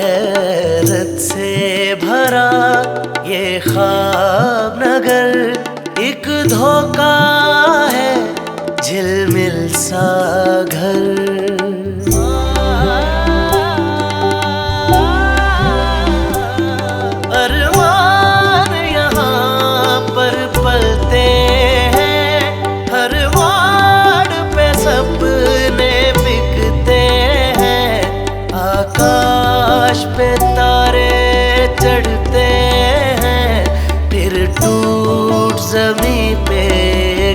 हैरत से भरा ये ख्वाब नगर एक धोखा है, झिलमिल सा घर। अरमान यहाँ पर पलते हैं, हर वार्ड पे सपने बिकते हैं। आकाश पे तारे चढ़ते हैं, फिर टूट ज़मीं पे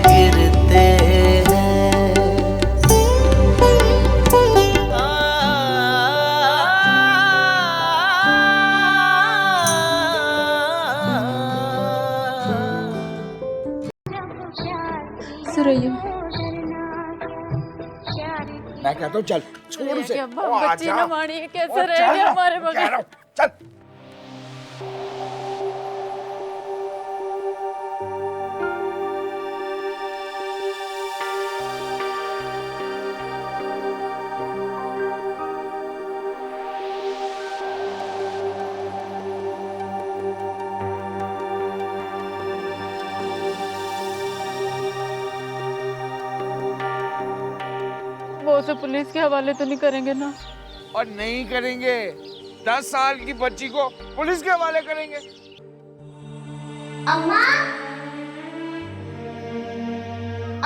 गिरते हैं। सुरैया, मैं कहता हूँ चल छोड़ उसे। बच्ची न मारी कैसे रहेगी हमारे बगैर। चल वो उसे पुलिस के हवाले तो नहीं करेंगे ना? और नहीं करेंगे, 10 साल की बच्ची को पुलिस के हवाले करेंगे। अम्मा,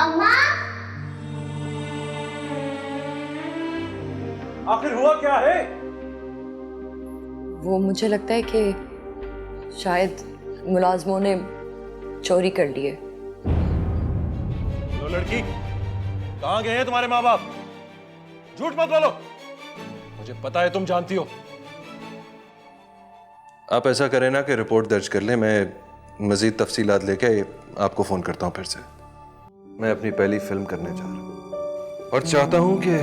अम्मा, आखिर हुआ क्या है? वो मुझे लगता है कि शायद मुलाजमों ने चोरी कर ली है। लो लड़की, कहाँ गए हैं तुम्हारे माँ बाप? झूठ मत बोलो, मुझे पता है तुम जानती हो। आप ऐसा करें ना कि रिपोर्ट दर्ज कर लें, मैं मजीद तफसीलात लेके आपको फोन करता हूँ फिर से। मैं अपनी पहली फिल्म करने जा रहा हूँ और चाहता हूँ कि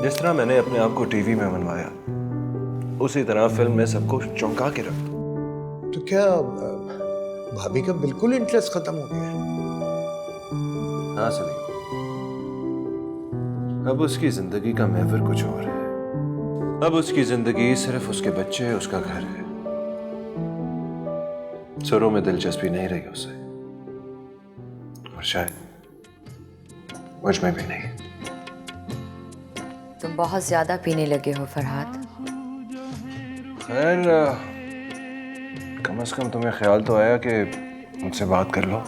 जिस तरह मैंने अपने आप को टीवी में मनवाया, उसी तरह फिल्म में सबको चौंका के रख दूं। तो क्या भाभी का बिल्कुल इंटरेस्ट खत्म हो गया है? हाँ सलीम, अब उसकी जिंदगी का महवर कुछ और है। अब उसकी जिंदगी सिर्फ उसके बच्चे, उसका घर है। सुरों में दिलचस्पी नहीं रही उसे, और शायद मुझ में भी नहीं। तुम बहुत ज्यादा पीने लगे हो फरहाद। खैर, कम से कम तुम्हें ख्याल तो आया कि मुझसे बात कर लो।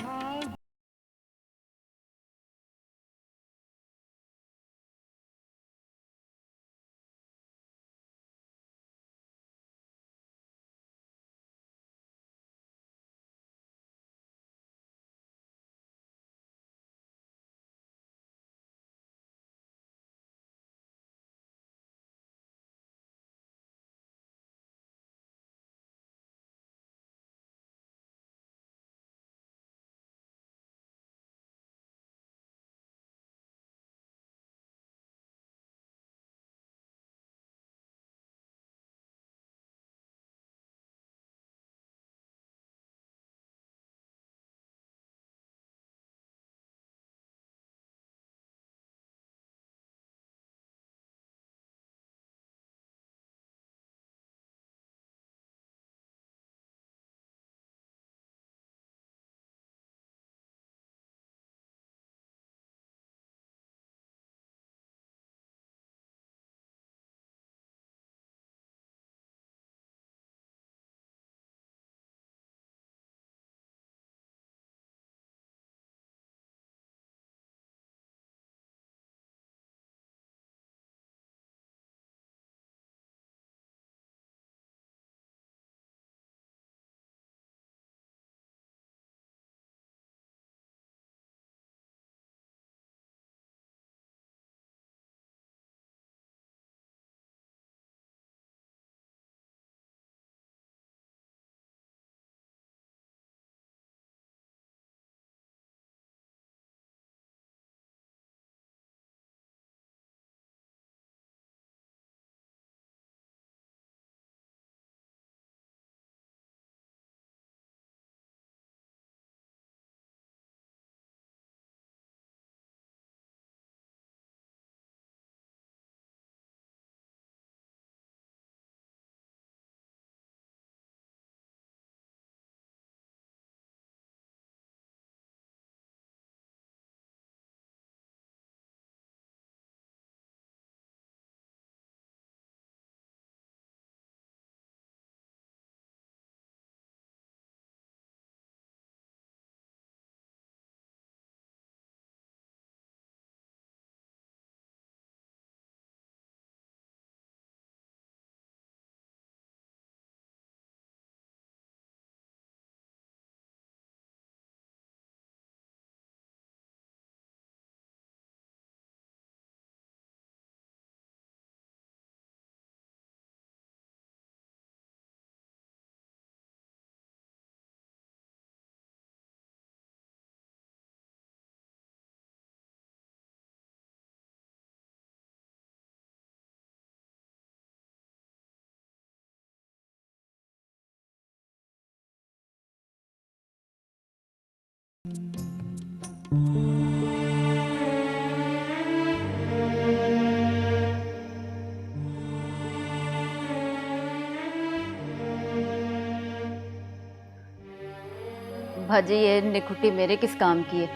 भाजी, ये निखुट्टी मेरे किस काम की है?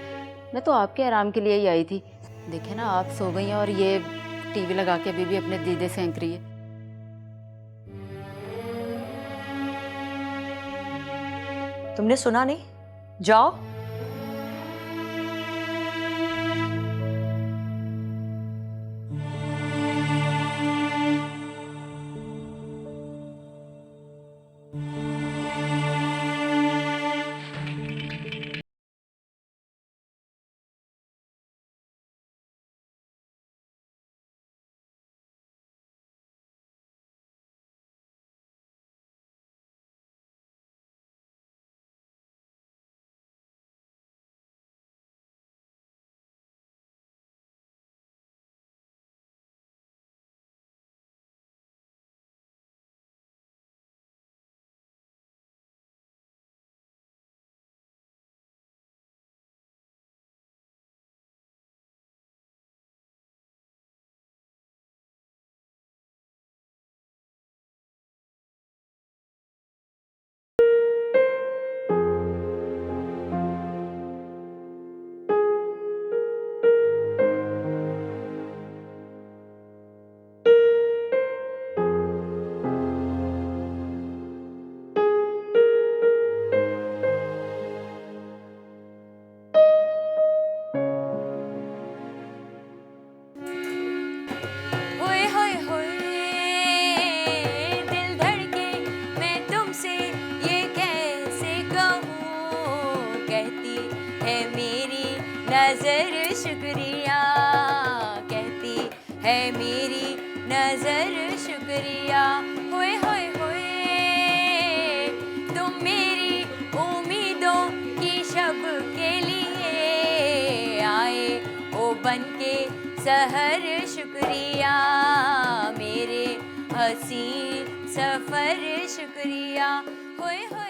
मैं तो आपके आराम के लिए ही आई थी। देखे ना, आप सो गई हैं और ये टीवी लगा के अभी भी अपने दीदे से सेंक रही है। तुमने सुना नहीं? जाओ। होए होए होए दिल धड़के, मैं तुमसे ये कैसे कहूँ। कहती है मेरी नजर शुक्रिया, कहती है मेरी नजर शुक्रिया। होए होए होए तुम मेरी उम्मीदों की शब के लिए आए ओ बनके सहर। शुक्रिया मेरे हसी सफर, शुक्रिया। होए होए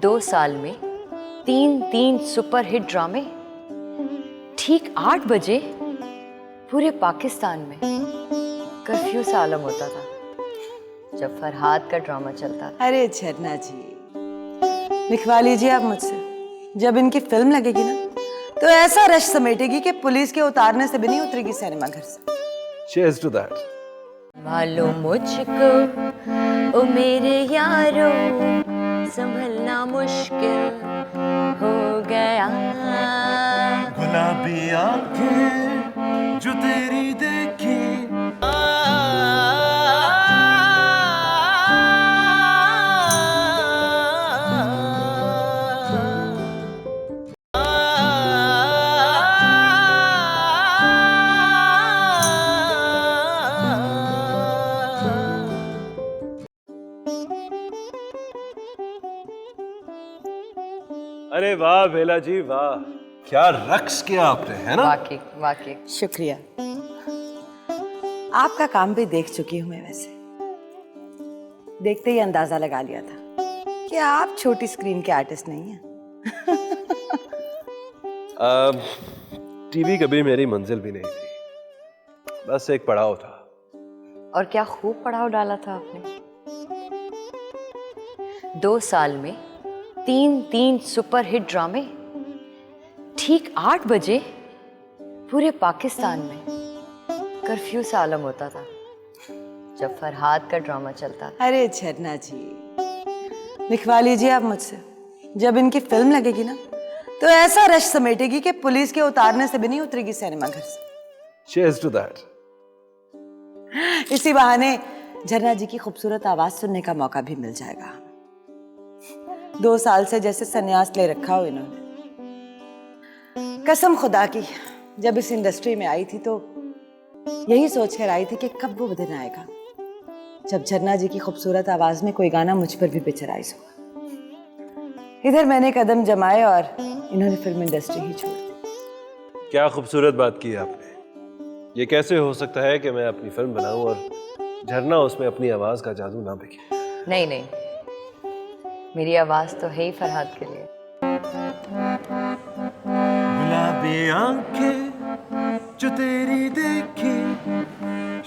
2 साल में 3 सुपरहिट ड्रामे, ठीक 8 बजे पूरे पाकिस्तान में कर्फ्यू सा आलम होता था जब फरहाद का ड्रामा चलता था। अरे झरना जी, लिखवा लीजिए आप मुझसे, जब इनकी फिल्म लगेगी ना तो ऐसा रश समेटेगी कि पुलिस के उतारने से भी नहीं उतरेगी सिनेमा घर से। Cheers to that. मालूम मुझको ओ मेरे यारो, संभलना मुश्किल हो गया। गुलाबी आंखें जो तेरी देखी अरे वाह बेला जी वाह, क्या रक्स किया आपने, है ना? वाकई वाकई। शुक्रिया, आपका काम भी देख चुकी हूं मैं। वैसे देखते ही अंदाजा लगा लिया था कि आप छोटी स्क्रीन के आर्टिस्ट नहीं हैं। टीवी कभी मेरी मंजिल भी नहीं थी, बस एक पड़ाव था। और क्या खूब पड़ाव डाला था आपने। 2 साल में 3 सुपरहिट ड्रामे, ठीक 8 बजे पूरे पाकिस्तान में कर्फ्यू सा आलम होता था जब फरहाद का ड्रामा चलता था। अरे झरना जी, लिखवा लीजिए आप मुझसे, जब इनकी फिल्म लगेगी ना तो ऐसा रश समेटेगी कि पुलिस के उतारने से भी नहीं उतरेगी सिनेमा घर से। Cheers to that. इसी बहाने झरना जी की खूबसूरत आवाज सुनने का मौका भी मिल जाएगा। 2 साल से जैसे संन्यास ले रखा हो इन्होंने। कसम खुदा की, जब इस इंडस्ट्री में आई थी तो यही सोच कर आई थी कि कब वो दिन आएगा जब झरना जी की खूबसूरत आवाज में कोई गाना मुझ पर भी पिक्चराइज होगा। इधर मैंने कदम जमाए और इन्होंने फिल्म इंडस्ट्री ही छोड़ दी। क्या खूबसूरत बात की आपने। ये कैसे हो सकता है कि मैं अपनी फिल्म बनाऊं और झरना उसमें अपनी आवाज का जादू ना बिखे। नहीं नहीं, मेरी आवाज तो है ही फरहाद के लिए। गुलाबी आंखें जो तेरी देखी,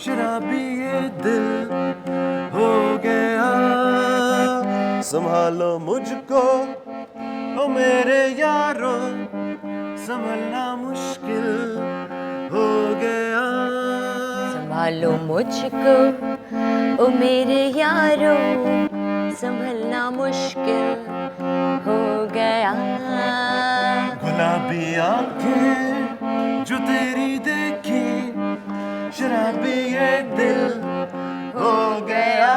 शराबी ये दिल हो गया। संभालो मुझको ओ मेरे यारो, संभलना मुश्किल हो गया। संभालो मुझको ओ मेरे यारो, संभलना मुश्किल हो गया। गुलाबी आंखें जो तेरी देखी, शराबी ये दिल हो गया।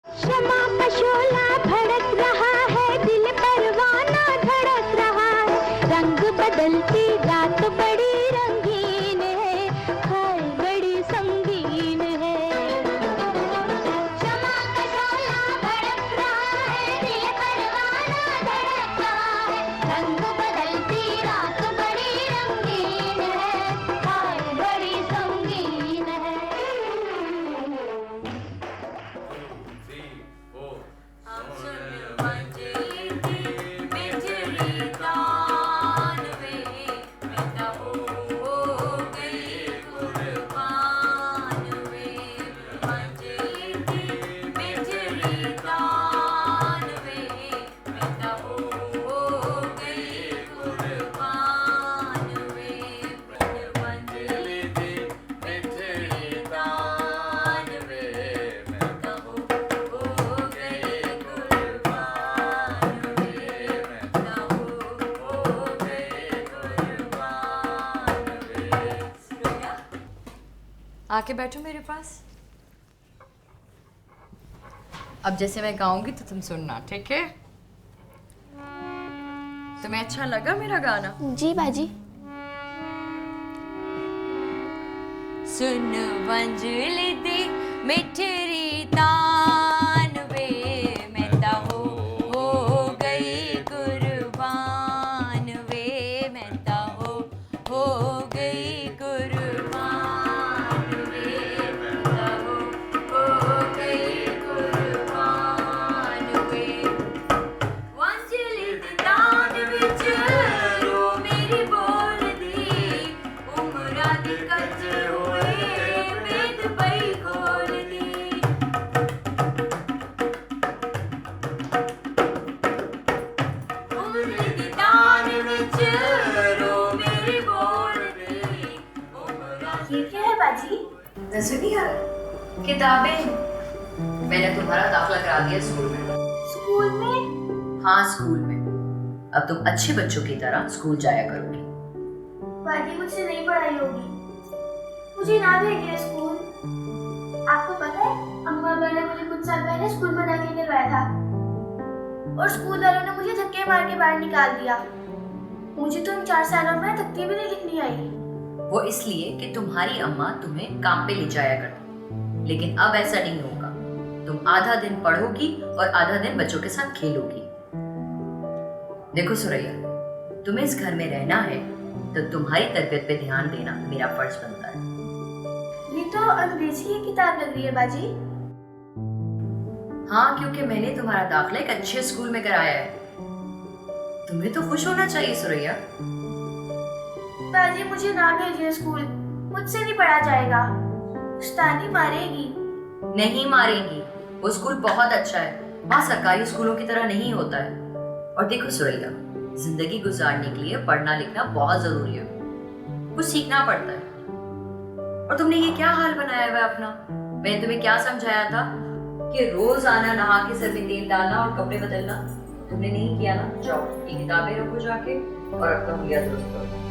शमा का शोला भड़क रहा है, दिल परवाना धड़क रहा है। रंग बदलती रात बड़ी रंगीन है, हाय बड़ी संगीन है। शमा का शोला भड़क रहा है, दिल परवाना धड़क रहा है। रंग बदलती रात बड़ी रंगीन है, हाय बड़ी संगीन है। आके बैठो मेरे पास। अब जैसे मैं गाऊंगी तो तुम सुनना, ठीक है? तुम्हें अच्छा लगा मेरा गाना? जी बाजी। सुन वंजली दी मिठरी तान वे मैं ता हो गई कुर्बान वे मैं ता हो गई कुर्बान वे मैं ता हो गई कुर्बान वे वंजली दी तान विच रो मेरी बोल दी उमरा दी कच किताबें। मैंने तुम्हारा दाखिला करा दिया स्कूल में। स्कूल में? हाँ, स्कूल में। अब तुम अच्छे बच्चों की तरह स्कूल जाया करोगी। बाजी मुझसे नहीं पढ़ाई होगी, मुझे ना भेजिए स्कूल। आपको पता है अम्मा ने मुझे कुछ साल पहले स्कूल में दाखिला करवाया था और स्कूल वालों ने मुझे धक्के मार के बाहर निकाल दिया। मुझे तो इन 4 सालों में तख्ती भी नहीं लिखनी आई। वो इसलिए कि तुम्हारी अम्मा तुम्हें काम पे ले जाया करती। लेकिन अब ऐसा नहीं होगा। तुम आधा दिन पढ़ोगी और आधा दिन बच्चों के साथ खेलोगी। देखो सुरैया, तुम्हें इस घर में रहना है तो तुम्हारी तरबियत पे ध्यान देना मेरा फर्ज बनता है। ये तो अंग्रेजी की किताब लग रही है बाजी। हाँ, क्योंकि मैंने तुम्हारा दाखिला एक अच्छे स्कूल में कराया है। तुम्हें तो खुश होना चाहिए सुरैया। बाजी मुझे ना भेजिए स्कूल, मुझसे नहीं पढ़ा जाएगा। उस्तादी मारेगी। नहीं मारेगी, वो स्कूल बहुत अच्छा है। वहाँ सरकारी स्कूलों की तरह नहीं होता है। और देखो सुरैया, जिंदगी गुजारने के लिए पढ़ना लिखना बहुत जरूरी है। कुछ सीखना पड़ता है। और तुमने ये क्या हाल बनाया हुआ है अपना? मैंने तुम्हें क्या समझाया था कि रोज आना, नहा के सर में तेल डालना और कपड़े बदलना? तुमने नहीं किया ना? जाओ ये किताबें रखो जाके और अपना हुलिया दुरुस्त करो।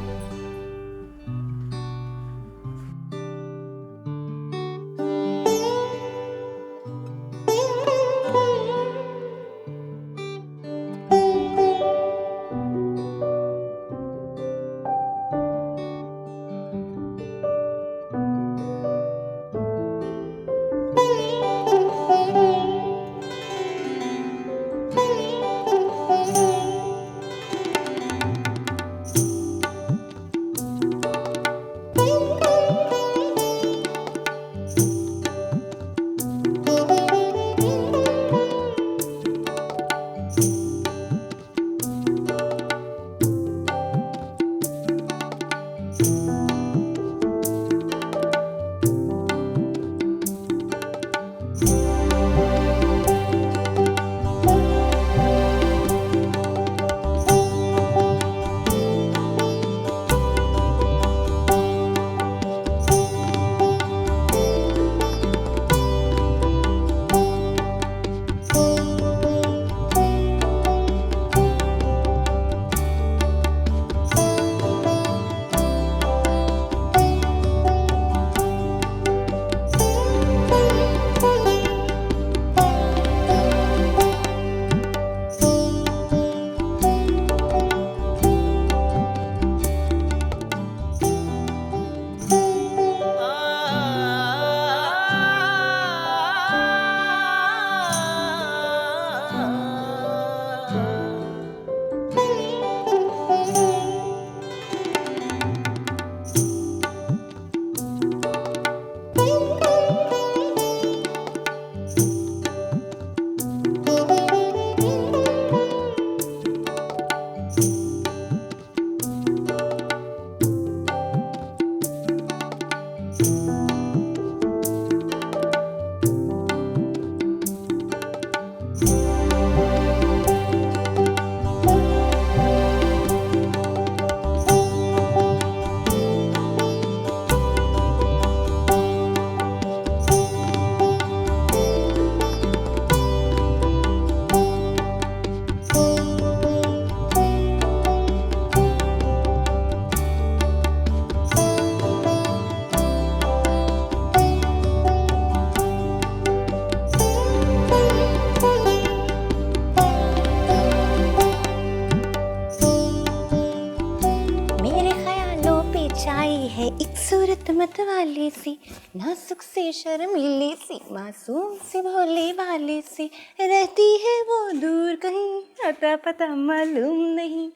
पेचाई है एक सूरत मत वाली सी, नाजुक से शर्मीली सी, मासूम से भोले भाले सी, रहती है वो दूर कहीं, अता पता मालूम नहीं।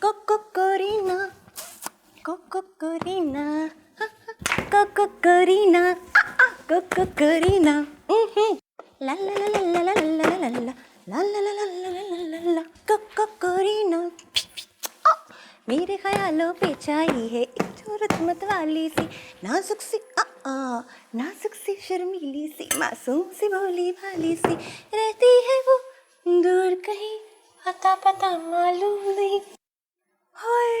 कोको कोरीना, कोको कोरीना, कोको कोरीना, कोको कोरीना, ला ला ला ला ला ला ला ला ला ला ला ला ला ला ला, कोको कोरीना। मेरे ख्यालों पे छाई है एक सूरत मत वाली सी, नाजुक सी नाजुक सी शर्मीली सी, मासूम सी भोली भाली सी, रहती है वो दूर कहीं, अता पता मालूम नहीं। हाय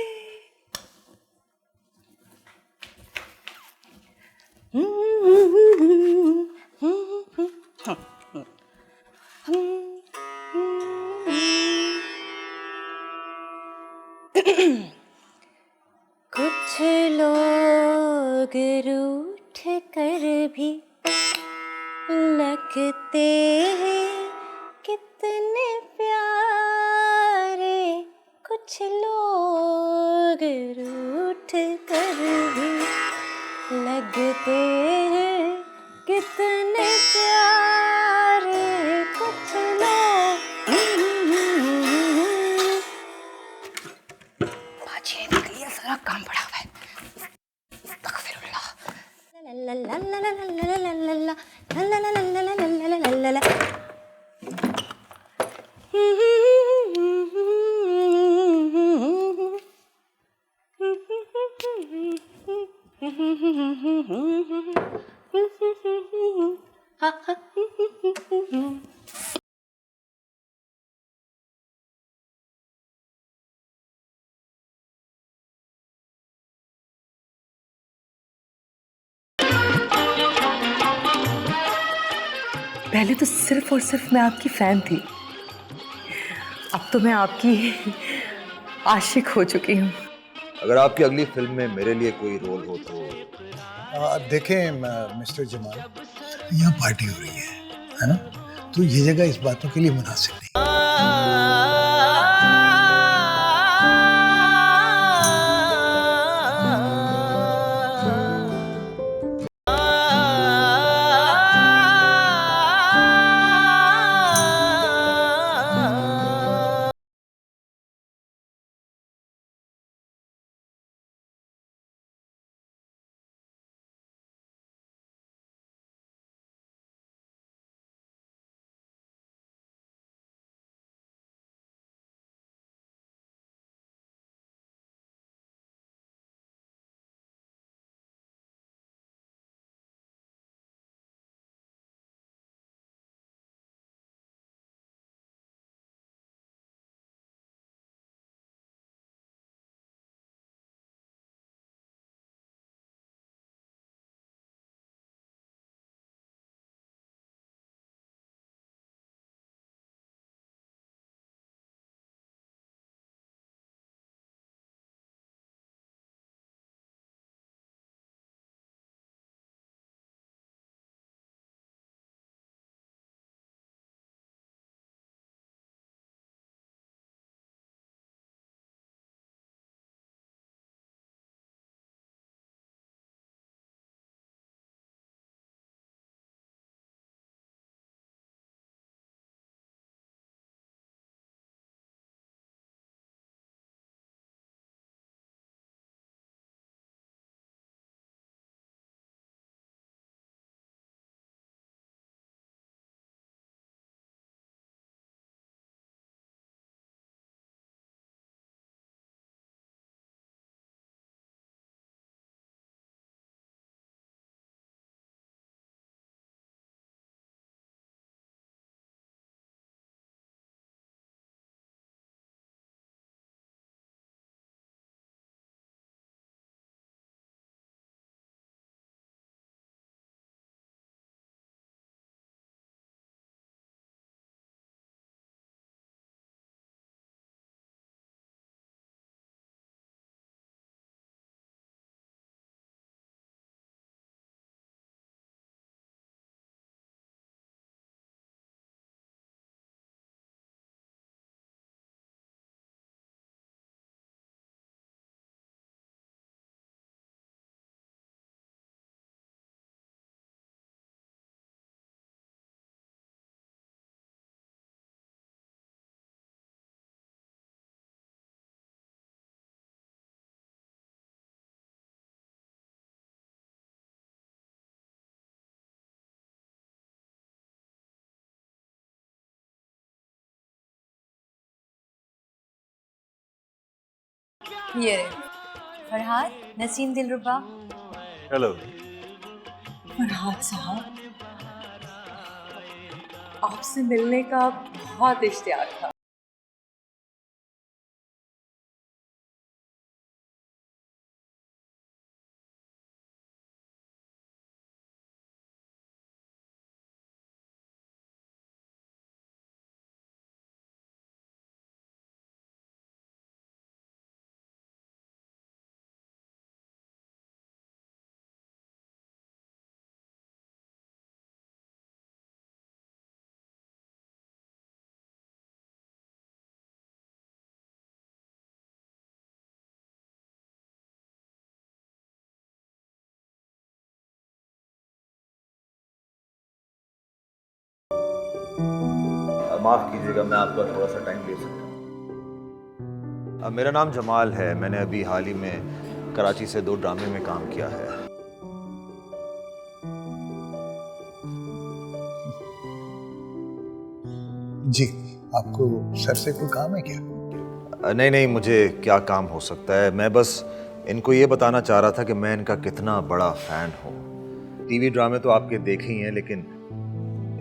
कुछ लोग रूठ कर भी लगते हैं कितने प्यारे, कुछ लोग रूठ कर भी लगते हैं कितने प्यारे, कुछ लोग। बाजी निकलिए, सारा काम पड़ा हुआ है। ला ला ला ला ला ला ला ला ला ला ला ला ला ला ला ला ला। पहले तो सिर्फ और सिर्फ मैं आपकी फैन थी, अब तो मैं आपकी आशिक हो चुकी हूँ। अगर आपकी अगली फिल्म में मेरे लिए कोई रोल हो तो देखें मिस्टर जमाल, यहाँ पार्टी हो रही है ना, तो ये जगह इस बातों के लिए मुनासिब नहीं। ये फरहाद, नसीम दिलरुबा। हेलो। फरहाद साहब, आपसे मिलने का बहुत इश्तियाक था। माफ़ कीजिएगा, मैं आपका थोड़ा सा टाइम ले सकता हूँ। मेरा नाम जमाल है। मैंने अभी हाल ही में कराची से 2 ड्रामे में काम किया है। जी, आपको सर से कोई काम है क्या? नहीं नहीं, मुझे क्या काम हो सकता है। मैं बस इनको ये बताना चाह रहा था कि मैं इनका कितना बड़ा फ़ैन हूँ। टीवी ड्रामे तो आपके देखे ही हैं, लेकिन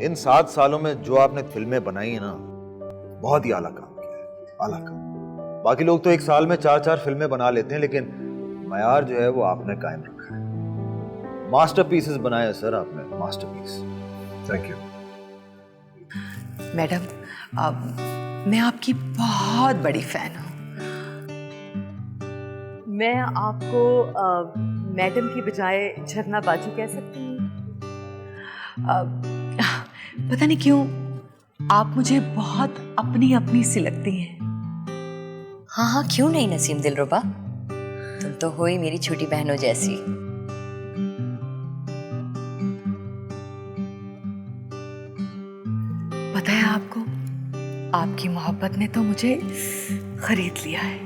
इन 7 सालों में जो आपने फिल्में बनाई है ना, बहुत ही आला काम किया है, आला काम। बाकी लोग तो 1 साल में 4-4 फिल्में बना लेते हैं, लेकिन मयार जो है वो आपने कायम रखा है। मास्टरपीसेस बनाए हैं सर आपने, मास्टरपीस। Thank you. मैडम, मैं आपकी बहुत बड़ी फैन हूँ। मैं आपको मैडम की बजाय झरना बाजू कह सकती हूँ। पता नहीं क्यों आप मुझे बहुत अपनी अपनी सी लगती हैं। हाँ हाँ, क्यों नहीं नसीम दिलरुबा, तुम तो हो ही मेरी छोटी बहनों जैसी। पता है आपको, आपकी मोहब्बत ने तो मुझे खरीद लिया है।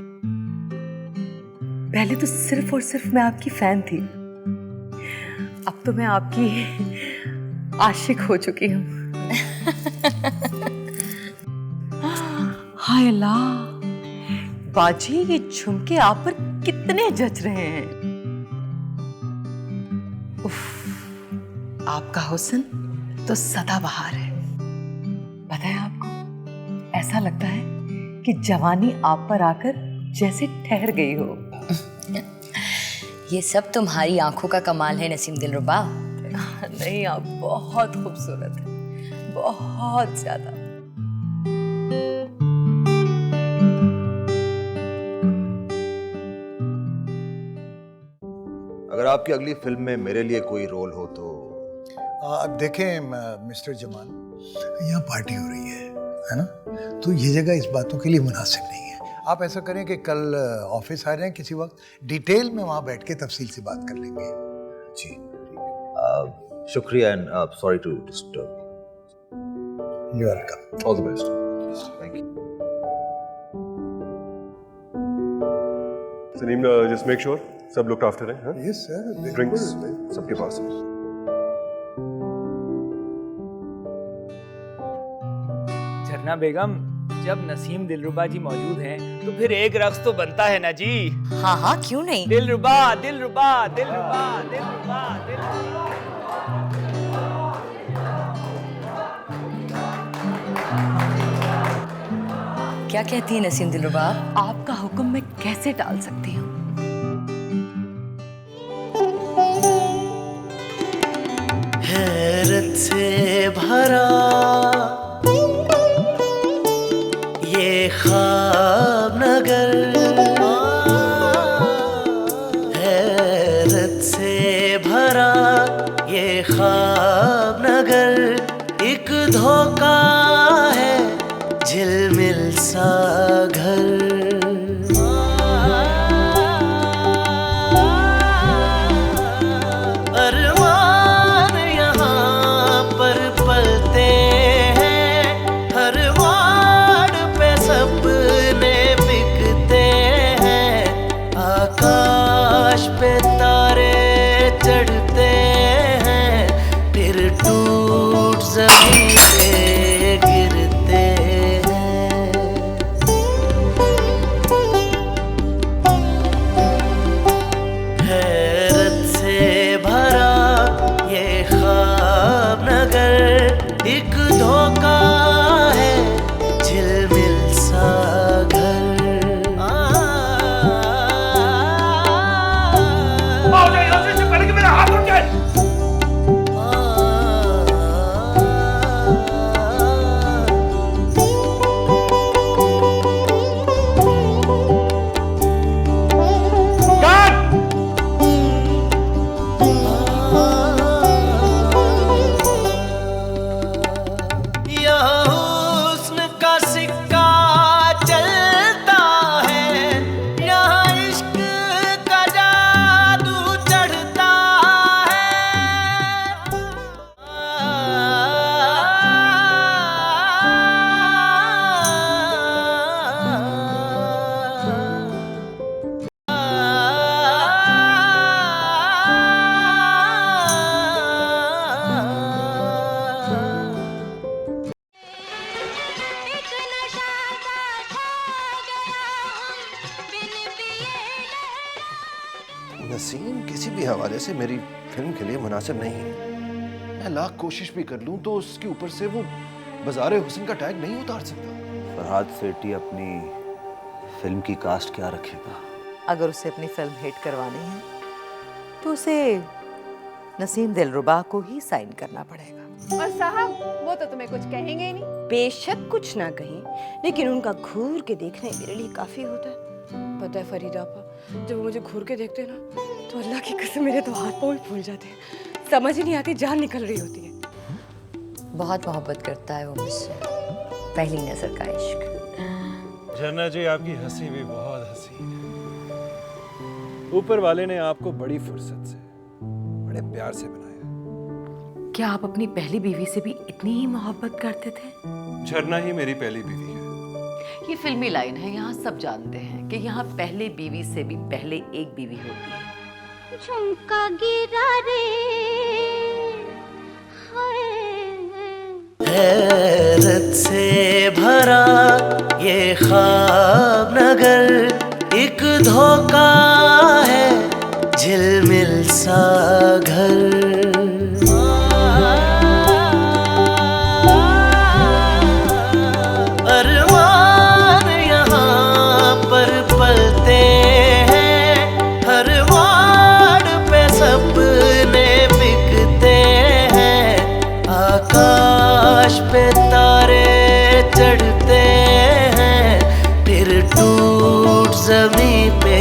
पहले तो सिर्फ और सिर्फ मैं आपकी फैन थी, अब तो मैं आपकी आशिक हो चुकी हूँ। हाय अल्लाह, बाजी ये झुमके आप पर कितने जच रहे हैं। उफ, आपका हुस्न तो सदाबहार है। पता है आपको, ऐसा लगता है कि जवानी आप पर आकर जैसे ठहर गई हो। ये सब तुम्हारी आंखों का कमाल है नसीम दिलरुबा। नहीं, आप बहुत खूबसूरत हैं, बहुत ज्यादा। अगर आपकी अगली फिल्म में मेरे लिए कोई रोल हो तो? अब देखें मिस्टर जमाल, यहाँ पार्टी हो रही है ना? तो ये जगह इस बातों के लिए मुनासिब नहीं है। आप ऐसा करें कि कल ऑफिस आ जाएं किसी वक्त, डिटेल में वहाँ बैठ के तफसील से बात कर लेंगे। जी शुक्रिया and sorry to disturb. You are welcome. All the best. Thank you. Salim, just make sure सब लुक्ड आफ्टर है। हाँ? Yes sir. ड्रिंक्स सबके पास है। झरना बेगम, जब नसीम दिलरुबा जी मौजूद हैं तो फिर एक रक्स तो बनता है ना जी। हाँ हाँ, क्यों नहीं। दिलरुबा दिलरुबा दिलरुबा दिलरुबा दिलरुबा। क्या कहती है नसीम दिलरुबा? आपका हुक्म मैं कैसे टाल सकती हूँ। हैरत से भरा ये ख्वाब नगर, हैरत से भरा ये ख्वाब नगर, एक धोखा है झिलमिल सा घर। अरमान यहाँ पर पलते नसीम किसी भी हवाले से मेरी फिल्म के लिए मुनासिब नहीं है। मैं लाख कोशिश भी कर लूं तो उसके ऊपर से वो बाज़ार हुस्न का टैग नहीं उतार सकता। फरहाद सेठी अपनी फिल्म की कास्ट क्या रखेगा? अगर उसे अपनी फिल्म हिट करवानी है तो उसे नसीम दिलरुबा को ही साइन करना पड़ेगा। और साहब वो तो तुम्हें कुछ कहेंगे ही नहीं। बेशक कुछ ना कहें, लेकिन उनका घूर के देखना ही मेरे लिए काफी होता है। पता है फरीदा आपा, जब वो मुझे घूर के देखते हैं ना तो अल्लाह की कसम मेरे तो हाथ पाँव ही फूल जाते हैं। समझ ही नहीं आती, जान निकल रही होती है। बहुत मोहब्बत करता है वो मुझसे, पहली नजर का इश्क। झरना जी आपकी हंसी भी बहुत हंसी है। ऊपर वाले ने आपको बड़ी फुर्सत से, बड़े प्यार से बनाया। क्या आप अपनी पहली बीवी से भी इतनी ही मोहब्बत करते थे? झरना ही मेरी पहली बीवी है। ये फिल्मी लाइन है, यहाँ सब जानते हैं कि यहाँ पहले बीवी से भी पहले एक बीवी होती है। झुमका गिरा रे हैरत से भरा ये ख्वाब नगर, एक धोखा है झिलमिल सा घर। अरमान यहाँ पर पलते हैं, हर वार्ड पे सपने बिकते हैं। आकाश पे तारे चढ़ते हैं, फिर टूट जमीन पे